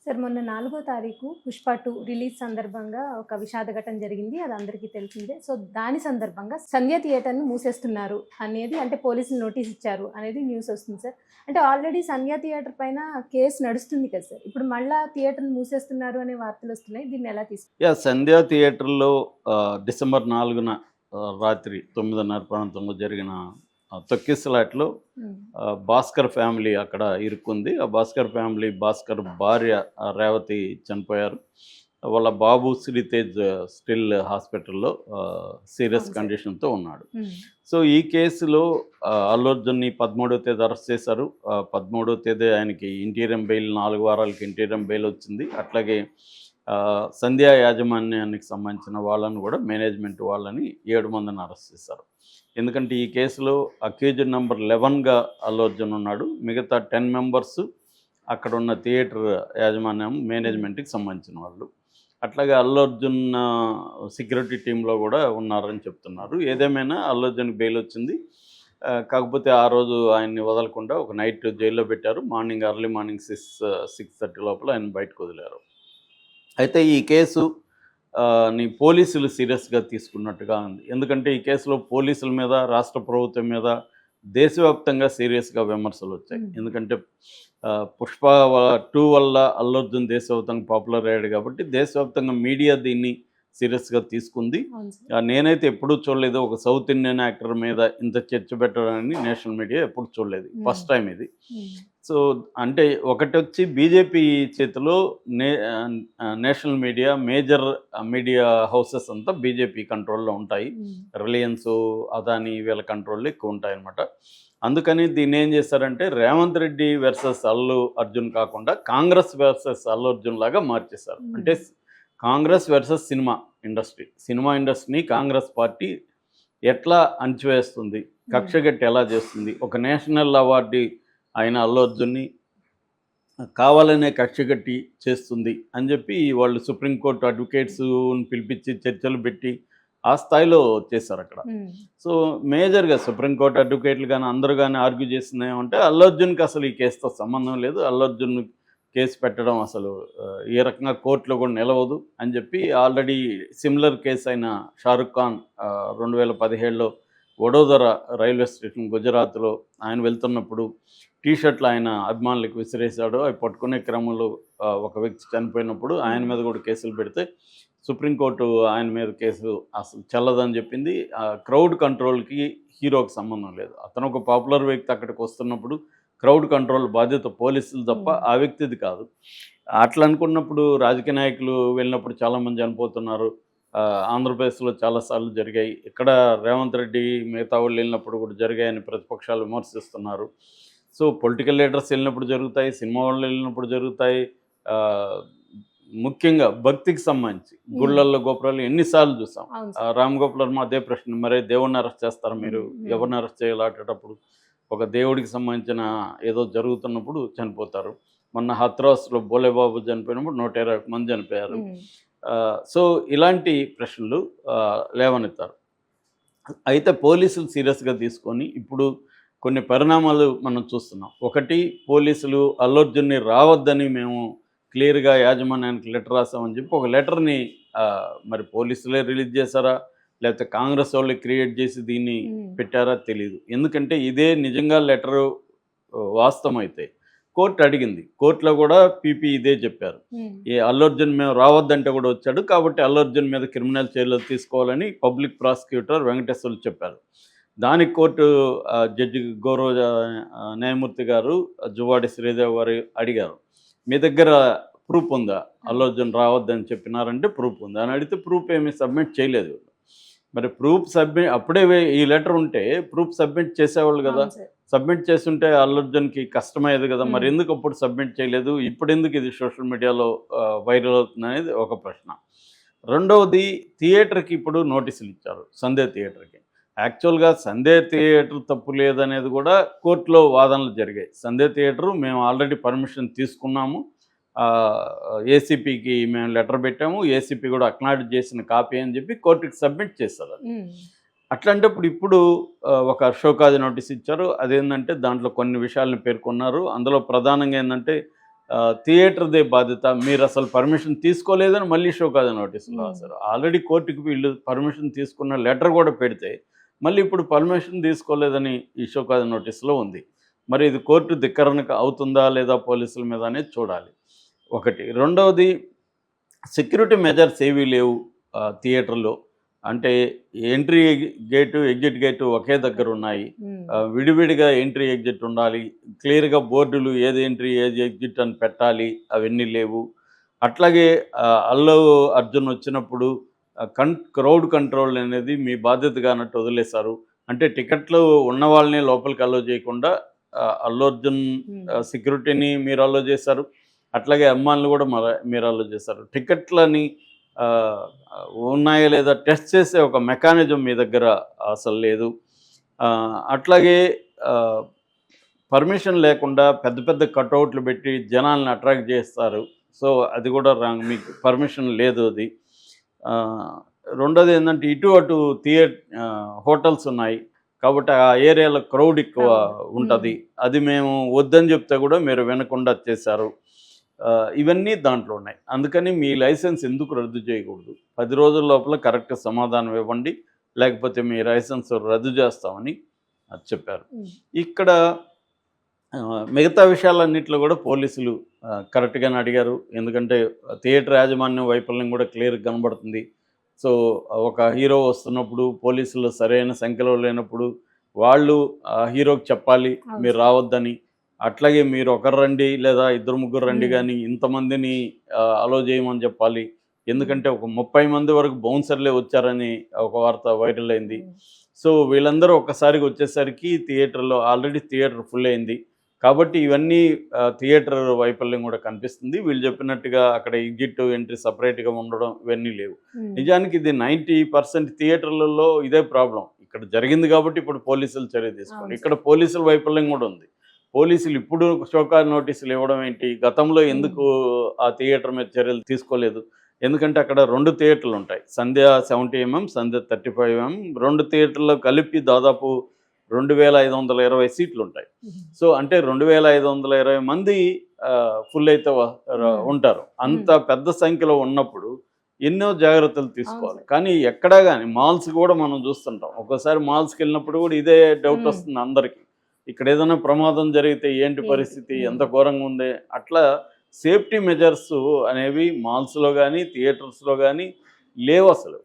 Sir మొన్న 4 తారీఖు 'Pushpa 2' release సందర్భంగా ఒక విషాద ఘటన జరిగింది. అది అందరికీ తెలిసిందే. సో, దాని సందర్భంగా 'సంధ్య థియేటర్‌ని' మూసేస్తున్నారు అనేది అంటే పోలీసులు నోటీస్ ఇచ్చారు అనేది న్యూస్ వస్తుంది సార్. అంటే ఆల్రెడీ 'సంధ్య థియేటర్' పైన కేసు నడుస్తుంది కదా సార్. ఇప్పుడు మళ్ళా థియేటర్‌ని మూసేస్తున్నారు అనే వార్తలొస్తున్నాయి. దీన్ని ఎలా సంధ్యా థియేటర్‌లో డిసెంబర్ 4న రాత్రి 9:30 ప్రాంతంలో జరిగిన తొక్కిసలాటలో హ్మ్. భాస్కర్ ఫ్యామిలీ అక్కడ ఇరుక్కుంది. ఆ భాస్కర్ ఫ్యామిలీ భాస్కర్ భార్య రేవతి చనిపోయారు. వాళ్ళ బాబు శ్రీతేజ్ స్టిల్ హాస్పిటల్‌లో సీరియస్ అవును సార్. కండిషన్‌తో ఉన్నాడు. హ్మ్. సో, ఈ కేసులో అల్లు అర్జున్‌ని 13వ తేదీ అరెస్ట్ చేశారు. 13వ తేదీ ఆయనకి ఇంటీరియం బెయిల్ 4 వారాలకి ఇంటీరియం బెయిల్ వచ్చింది. అట్లాగే సంధ్యా యాజమాన్యానికి సంబంధించిన వాళ్ళని కూడా మేనేజ్మెంట్ వాళ్ళని 7 మందిని అరెస్ట్ చేశారు. ఎందుకంటే ఈ కేసులో అక్యూజ్డ్ నెంబర్ 11గా అల్లు అర్జున్ ఉన్నాడు. మిగతా 10 మెంబర్స్ అక్కడున్న థియేటర్ యాజమాన్యం హ్మ్. మేనేజ్మెంట్‌కి సంబంధించిన వాళ్ళు. అట్లాగే అల్లు అర్జున్ సెక్యూరిటీ టీమ్‌లో కూడా ఉన్నారని చెప్తున్నారు. ఏదేమైనా అల్లు అర్జున్‌కి బెయిల్ వచ్చింది. కాకపోతే ఆ రోజు ఆయన్ని వదలకుండా ఒక నైట్ జైల్‌లో పెట్టారు. ఎర్లీ మార్నింగ్ 6:30 లోపల ఆయన బయటకు వదిలారు. అయితే ఈ కేసు ని పోలీసులు సీరియస్‌గా తీసుకున్నట్టుగా ఉంది. ఎందుకంటే ఈ కేసులో పోలీసుల మీద, రాష్ట్ర ప్రభుత్వం మీద దేశవ్యాప్తంగా సీరియస్‌గా విమర్శలొచ్చాయి. హ్మ్. ఎందుకంటే 'పుష్ప 2' వల్ల అల్లు అర్జున్ దేశవ్యాప్తంగా పాపులర్ అయ్యాడు కాబట్టి దేశవ్యాప్తంగా మీడియా దీన్ని సీరియస్‌గా తీసుకుంది. అవును సార్. నేనైతే ఎప్పుడూ చూడలేదు. ఒక సౌత్ ఇండియన్ యాక్టర్ మీద ఇంత చర్చ పెట్టడాన్ని నేషనల్ మీడియా ఎప్పుడు చూడలేదు. హ్మ్. ఫస్ట్ టైమ్ ఇది. హ్మ్. సో, అంటే ఒకటొచ్చి బీజేపీ చేతిలో national media, major media houses అంతా బీజేపీ కంట్రోల్‌లో ఉంటాయి. హ్మ్. రిలయన్సు, అదానీ వీళ్ళ కంట్రోల్‌లో ఎక్కువుంటాయనమాట. అందుకని దీన్నేం చేశారంటే రేవంత్ రెడ్డి వర్సెస్ అల్లు అర్జున్ కాకుండా కాంగ్రెస్ వర్సెస్ అల్లు అర్జున్ లాగా మార్చేశారు. హ్మ్. అంటే Congress versus cinema industry. Cinema ఇండస్ట్రీని కాంగ్రెస్ పార్టీ ఎట్లా అణిచివేస్తుంది? హ్మ్. కక్షగట్టి ఎలా చేస్తుంది? ఒక నేషనల్ అవార్డీ అయిన అల్లు అర్జున్‌ని కావాలనే కక్షగట్టి చేస్తుంది అని చెప్పి వాళ్ళు సుప్రీంకోర్టు అడ్వకేట్స్‌ని పిలిపించి చర్చలు పెట్టి ఆ స్థాయిలో చేశారక్కడ. హ్మ్. సో, మేజర్‌గా సుప్రీంకోర్టు అడ్వకేట్లు గాని అందరూ గాని ఆర్గ్యూ చేసిందేమంటే అల్లు అర్జున్‌కి అసలు ఈ కేసుతో సంబంధం లేదు. అల్లు అర్జున్ కేసు పెట్టడం అసలు ఏ రకంగా కోర్టులో కూడా నిలవదు అని చెప్పి ఆల్రెడీ సిమిలర్ కేసు అయిన 'షారుఖ్ ఖాన్' 2017లో వడోదర రైల్వే స్టేషన్ గుజరాత్‌లో ఆయన వెళ్తున్నప్పుడు టీ షర్ట్లు ఆయన అభిమానులకు విసిరేశాడు. అవి పట్టుకునే క్రమంలో ఒక వ్యక్తి చనిపోయినప్పుడు ఆయన హ్మ్. మీద కూడా కేసులు పెడితే సుప్రీంకోర్టు ఆయన మీద కేసు అసలు చెల్లదని చెప్పింది. క్రౌడ్ కంట్రోల్‌కి హీరోకి సంబంధం లేదు. అతను ఒక పాపులర్ వ్యక్తి అక్కడికి వస్తున్నప్పుడు క్రౌడ్ కంట్రోల్ బాధ్యత పోలీసులు తప్ప హ్మ్. ఆ వ్యక్తిది కాదు. అట్లా అనుకున్నప్పుడు రాజకీయ నాయకులు వెళ్ళినప్పుడు చాలామంది చనిపోతున్నారు. ఆంధ్రప్రదేశ్‌లో చాలా సార్లు జరిగాయి. ఇక్కడ రేవంత్ రెడ్డి మిగతా వాళ్ళు వెళ్ళినప్పుడు కూడా జరిగాయని ప్రతిపక్షాలు విమర్శిస్తున్నారు. సో, పొలిటికల్ లీడర్స్ వెళ్ళినప్పుడు జరుగుతాయి. సినిమా వాళ్ళు వెళ్ళినప్పుడు జరుగుతాయి. ఆహ్, ముఖ్యంగా భక్తికి సంబంధించి హ్మ్. గుళ్ళల్లో, గోపురాల్లో ఎన్ని సార్లు చూసాం. అవును సార్. రామ్ గోపాల్ వర్మ అదే ప్రశ్న, "మరే దేవుడిని అరెస్ట్ చేస్తారా మీరు? హ్మ్. హ్మ్. ఎవరిని అరెస్ట్ చేయాలి అట్టేటప్పుడు?" ఒక దేవుడికి సంబంధించిన ఏదో జరుగుతున్నప్పుడు చనిపోతారు. మొన్న హత్రాస్‌లో భోలేబాబు చనిపోయినప్పుడు 121 మంది చనిపోయారు. హ్మ్. సో, ఇలాంటి ప్రశ్నలు లేవనెత్తారు. అయితే పోలీసులు సీరియస్‌గా తీసుకొని ఇప్పుడు కొన్ని పరిణామాలు మనం చూస్తున్నాం. ఒకటి, పోలీసులు అల్లు అర్జున్‌ని రావద్దని మేము క్లియర్‌గా యాజమాన్యానికి లెటర్ రాసామని చెప్పి ఒక లెటర్‌ని మరి పోలీసులే రిలీజ్ చేశారా? లేకపోతే కాంగ్రెస్ వాళ్ళే క్రియేట్ చేసి దీన్ని హ్మ్. పెట్టారా తెలీదు. ఎందుకంటే ఇదే నిజంగా లెటరు వాస్తవమైతే కోర్ట్ అడిగింది. కోర్ట్‌లో కూడా పీపీ ఇదే చెప్పారు. హ్మ్. అల్లు అర్జున్ మేము రావద్దంటే కూడా వచ్చాడు. కాబట్టి అల్లు అర్జున్ మీద క్రిమినల్ చర్యలు తీసుకోవాలని పబ్లిక్ ప్రాసిక్యూటర్ వెంకటేశ్వర్లు చెప్పారు. దానికి కోర్టు జడ్జి గౌరవ న్యాయమూర్తి గారు జువాడి శ్రీదేవి గారు అడిగారు. మీ దగ్గర ప్రూఫ్ ఉందా? అల్లు అవును. అర్జున్ రావద్దని చెప్పినారంటే ప్రూఫ్ ఉంది. అని అడిగితే ప్రూఫ్ ఏమి సబ్మిట్ చేయలేదు. మరి ప్రూఫ్ అప్పుడే ఈ లెటర్ ఉంటే ప్రూఫ్ సబ్మిట్ చేసేవాళ్ళు గదా! అవును సార్. సబ్మిట్ చేసుంటే అల్లు అర్జున్‌కి కష్టమయ్యేది గదా! హ్మ్. మరెందుకు అప్పుడు సబ్మిట్ చేయలేదు? ఇప్పుడెందుకు ఇది సోషల్ మీడియాలో వైరల్ అవుతుందనేది ఒక ప్రశ్న. రెండవది, థియేటర్‌కి ఇప్పుడు నోటీసులిచ్చారు. సంధ్య థియేటర్‌కి. యాక్చువల్‌గా సంధ్య థియేటర్ తప్పు లేదనేది గూడా కోర్టులో వాదనలు జరిగాయి. సంధ్య థియేటరు మేము ఆల్రెడీ పర్మిషన్ తీసుకున్నాము. ఏసీపీకి మేము లెటర్ పెట్టాము. ఏసీపీ గూడా అక్నాలెడ్జ్ చేసిన కాపీ అని జెప్పి కోర్టుకి సబ్మిట్ చేశారది. హ్మ్. అట్లాంటప్పుడు ఇప్పుడు ఒక షోకాజ్ నోటీస్ ఇచ్చారు. అదేందంటే దాంట్లో కొన్ని విషయాలను పేర్కొన్నారు. అందులో ప్రధానంగా ఏందంటే థియేటర్దే బాధ్యత, మీరు అసలు పర్మిషన్ తీసుకోలేదని మళ్ళీ షోకాజ్ నోటీసులు Hmm. రాశారు. ఆల్రెడీ కోర్టుకి వీళ్ళు పర్మిషన్ తీసుకున్న లెటర్ కూడా పెడితే మళ్ళీ ఇప్పుడు పర్మిషన్ తీసుకోలేదని ఈ షోకాజ్ నోటీసులో ఉంది. మరి ఇది కోర్టు ధిక్కరణకు అవుతుందా లేదా పోలీసుల మీద అనేది చూడాలి. ఒకటి. రెండవది, సెక్యూరిటీ మెజర్స్ ఏవీ లేవు థియేటర్లో. అంటే ఎంట్రీ గేటు, ఎగ్జిట్ గేటు ఒకే దగ్గర ఉన్నాయి. విడివిడిగా ఎంట్రీ ఎగ్జిట్ ఉండాలి. క్లియర్గా బోర్డులు ఏది ఎంట్రీ ఏది ఎగ్జిట్ అని పెట్టాలి, అవన్నీ లేవు. అట్లాగే అల్లు అర్జున్ వచ్చినప్పుడు క్రౌడ్ కంట్రోల్ అనేది మీ బాధ్యతగా అన్నట్టు వదిలేశారు. అంటే టికెట్లు ఉన్న వాళ్ళని లోపలికి అలో చేయకుండా అల్లు అర్జున్ సెక్యూరిటీని మీరు అలో చేశారు. అట్లాగే అమ్మాయిలను కూడా మీరు అలో చేశారు. టికెట్లని ఉన్నాయా లేదా టెస్ట్ చేసే ఒక మెకానిజం మీ దగ్గర అసలు లేదు. అట్లాగే పర్మిషన్ లేకుండా పెద్ద పెద్ద కట్అవుట్లు పెట్టి జనాల్ని అట్రాక్ట్ చేస్తారు. సో అది కూడా రాంగ్, మీకు పర్మిషన్ లేదు అది. రెండోది ఏంటంటే ఇటు అటు హోటల్స్ ఉన్నాయి కాబట్టి ఆ ఏరియాలో క్రౌడ్ ఎక్కువ ఉంటుంది. అది మేము వద్దని చెప్తే కూడా మీరు వినకుండా చేశారు. ఇవన్నీ దాంట్లో ఉన్నాయి. అందుకని మీ లైసెన్స్ ఎందుకు రద్దు చేయకూడదు, 10 రోజుల లోపల కరెక్ట్ సమాధానం ఇవ్వండి, లేకపోతే మీ లైసెన్స్ రద్దు చేస్తామని చెప్పారు. ఇక్కడ మిగతా విషయాలన్నింటిలో కూడా పోలీసులు కరెక్ట్గానే అడిగారు. ఎందుకంటే థియేటర్ యాజమాన్యం వైఫల్యం కూడా క్లియర్గా కనబడుతుంది. సో ఒక హీరో వస్తున్నప్పుడు పోలీసులు సరైన సంఖ్యలో లేనప్పుడు వాళ్ళు హీరోకి చెప్పాలి మీరు రావద్దని. అట్లాగే మీరు ఒకరు రండి లేదా 2-3 రండి, కానీ ఇంతమందిని అలో చేయమని చెప్పాలి. ఎందుకంటే ఒక 30 మంది వరకు బౌన్సర్లే వచ్చారని ఒక వార్త వైరల్ అయింది. సో వీళ్ళందరూ ఒక్కసారిగా వచ్చేసరికి థియేటర్లో ఆల్రెడీ థియేటర్ ఫుల్ అయింది. కాబట్టి ఇవన్నీ థియేటర్ వైఫల్యం కూడా కనిపిస్తుంది. వీళ్ళు చెప్పినట్టుగా అక్కడ ఎగ్జిట్ ఎంట్రీ సపరేట్గా ఉండడం ఇవన్నీ లేవు. నిజానికి ఇది 90% థియేటర్లలో ఇదే ప్రాబ్లం. ఇక్కడ జరిగింది కాబట్టి ఇప్పుడు పోలీసులు చర్య తీసుకోండి. ఇక్కడ పోలీసుల వైఫల్యం కూడా ఉంది. పోలీసులు ఇప్పుడు షోకాజ్ నోటీసులు ఇవ్వడం ఏంటి, గతంలో ఎందుకు ఆ థియేటర్ మీద చర్యలు తీసుకోలేదు? ఎందుకంటే అక్కడ 2 థియేటర్లు ఉంటాయి, సంధ్య 70mm, సంధ్య 35mm. 2 థియేటర్లో కలిపి దాదాపు 2520 సీట్లు ఉంటాయి. సో అంటే 2520 మంది ఫుల్ అయితే ఉంటారు. అంత పెద్ద సంఖ్యలో ఉన్నప్పుడు ఎన్నో జాగ్రత్తలు తీసుకోవాలి. కానీ ఎక్కడా కానీ మాల్స్ కూడా మనం చూస్తుంటాం. ఒక్కోసారి మాల్స్కి వెళ్ళినప్పుడు కూడా ఇదే డౌట్ వస్తుంది అందరికీ, ఇక్కడ ఏదైనా ప్రమాదం జరిగితే ఏంటి పరిస్థితి, ఎంత ఘోరంగా ఉంది. అట్లా సేఫ్టీ మెజర్స్ అనేవి మాల్స్లో కానీ థియేటర్స్లో కానీ లేవు అసలు.